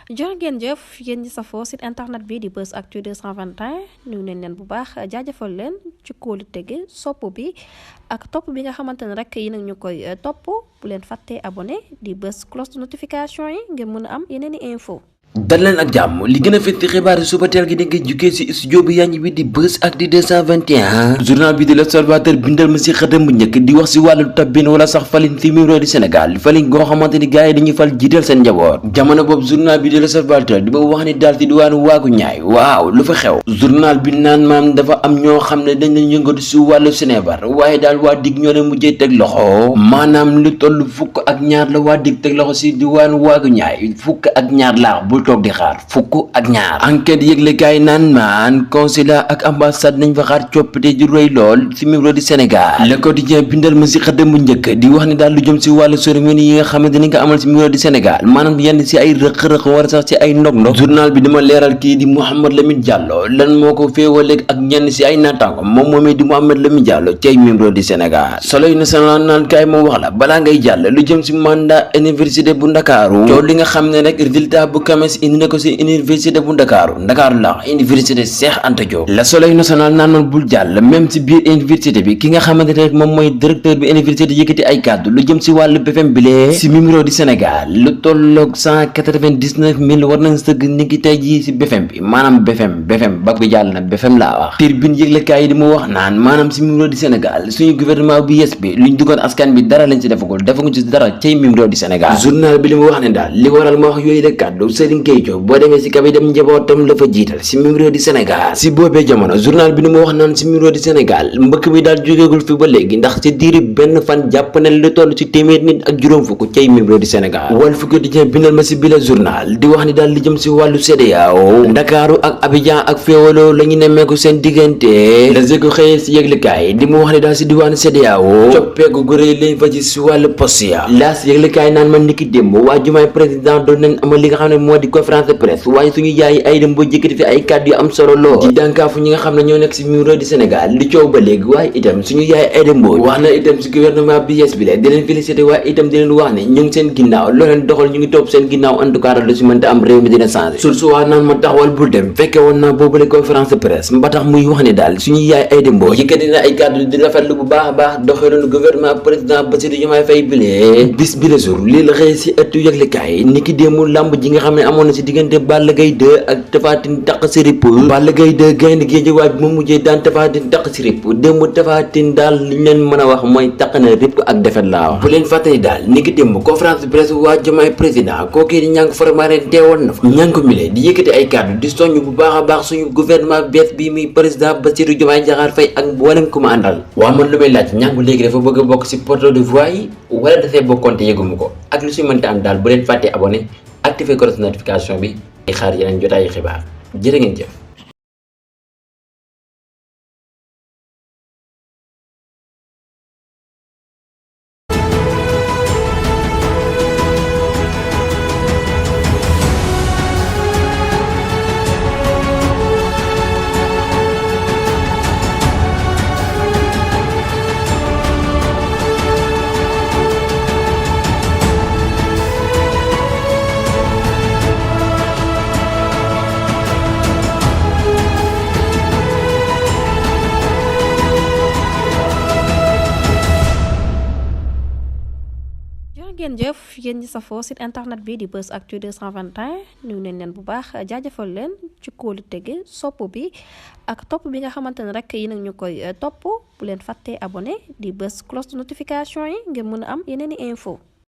jërë ngeen jëf yéen ñi safoo site internet bi di Buzz Actu 221 nuyu nañ leen bu baax jaajëfal leen ci kóolu tege sopp bi ak topp bi nga xamante ne rek yi nag ñu koy topp bu leen fàttee abonné di bës cloche de notification yi ngir mën a am yeneen i info dal leen ak jàmm li gën a fetti xibaar suba teel gi da nga jugee si studio bi yanj bi di Buzz Actu 221 journal bi di l'Observateur bindal ma si xëtam bu njëkk di wax si wàllu tabbin wala sax falin fi mu réew di Sénégal falin goo xamante ni gars yi dañuy fal jiital seen njaboot jamono boobu journal bi di l'Observateur di ba wax ni daal ci diwaanu waagu ñaay waaw lu fa xew journal bi naan maam dafa am ñoo xam ne dañ leen yëngatu si wàllu Sénébar waaye daal waa dig ñoo leen mujjee teg loxo maanaam lu toll fukk ak ñaar la waa dig teg loxo si diwaanu waagu ñaay fukk ak ñaar laa toog di xaar fukk ak ñaar enquête yëglekaay naan maan consulat ak ambassade nañ fa xaar coppite ju rëy lool ci mim di Sénégal Le Quotidien bindal ma si xëddam bu njëkk di wax ni daal lu jëm si wàllu cérémonie yi nga xamante ni nga amal si mim di Sénégal maanaam yenn si ay rëq-rëq wala sax si ay ndog-ndog journal bi dama leeral kii di Mouhamed Lamine Diallo lan moo ko féewaleeg ak ñenn si ay naataango moom moomee di Mouhamed Lamine Diallo ci ay mim di Sénégal Soleil national naan kaay moo wax la balaa ngay jàll lu jëm si mandat université bu Ndakaaru coow li nga xam ne rek résultat bu kames indi na ko si université bu Ndakaaru la université Cheikh Anta Diop la Soleil national naan man bul jàll même si biir université bi ki nga xamante ne rek moom mooy directeur bi université yëkkati ay kàddu lu jëm si wàllu BFM bi lee si mimiro di Sénégal lu tolloog 199 000 war nañ sëgg ni ki tey jii si BFM bi maanaam BFM bak bi jàll na BFM laa wax Tribune yëglekaay yi di mu wax naan maanaam si mimiro di Sénégal suñu gouvernement bu yes bi luñ duggoon askan bi dara lañ si defaguñ ci dara cay mimiro di Sénégal journal bi li mu wax ne daal li waral ma wax yooyu la kàddu Serigne Gueye boo demee si kabi dem njabootam la fa jiital si mim réew di Sénégal si boobee jamono journal bi ni mu wax naan si mim réew di Sénégal mbëkk bi daal jógeegul fi ba léegi ndax ci diiri benn fan jàpp ne lu toll ci téeméer nit ak juróom fukk cay mim réew di Sénégal Walf Quotidien bindal ma si bile journal di wax ni daal li jëm si wàllu CEDEAO Ndakaaru ak Abidjan ak féewaloo la ñu nemmeeku seen diggante Les Échos xëyee si yëglekaay di mu wax ni daal si diwaanu CEDEAO coppeeku gu rëy lañ fa ci si wàllu poste ya laas yëglekaay naan man niki démb waa jumaay président doon nañ amal li nga xam ne moo di conférence de presse waaye suñu yaay ay dem boo jëkkati fi ay kàddu yu am solo lool di dànkaafu ñi nga xam ne ñoo nekk si muro di Sénégal li coow ba léegi waaye itam suñu yaay ay dem boo wax na itam si gouvernement bi yes bi la di leen félicité waaye itam di leen wax ne ñu ngi seen ginnaaw loo leen doxal ñu ngi topp seen ginnaaw en tout cas lu si mënta am réew mi dina changé sursu waa naan ma taxawal bul dem fekke woon naa boobule conférence de presse ba tax muy wax ne daal suñu yaay ay dem boo yëkkati na ay kàddu di rafetlu bu baax a baax doxaloon gouvernement président Bassirou Diomaye Faye bile bis bi la jour lii la xëy si ëttu yëglekaay ni ki démb lamb ji nga xam ne amoon na si diggante Balla Gaye 2 ak Tapha Tine taq si ripp Balla Gaye 2 gaynde Guédiawaye bi mu mujjee daan Tapha Tine taq si ripp démb Tapha Tine daal li ñu leen mën a wax mooy taq na ripp ak defet laa wax bu leen fàttali daal ni ki démb conférence de presse waa Diomaye président kookii di Niank Farmarène teewoon na fa Niank mile di yëkkati ay kàddu di soññ bu baax a baax suñu gouvernement bees bi muy président Bassirou Diomaye Diakhar Faye ak mboolem ku ma àndal waa man lu may laaj Niank léegi dafa bëgg a bokk si porte de voix yi wala dafay bokkoonte yëguma ko ak lu si mënta am daal bu leen fàttee abonné activé cloche notification bi di xaar yeneen jotaayu xibaar jërë ngeen jëf ngeen jëf yéen ñi safoo site internet bi di Buzz Actu 221 nuyu nañ leen bu baax jaajëfal leen ci kóolu tege sopp bi ak topp bi nga xamante ne rek yi nag ñu koy topp bu leen fàttee abonné di bës cloche de notification yi ngir mën a am yeneen i info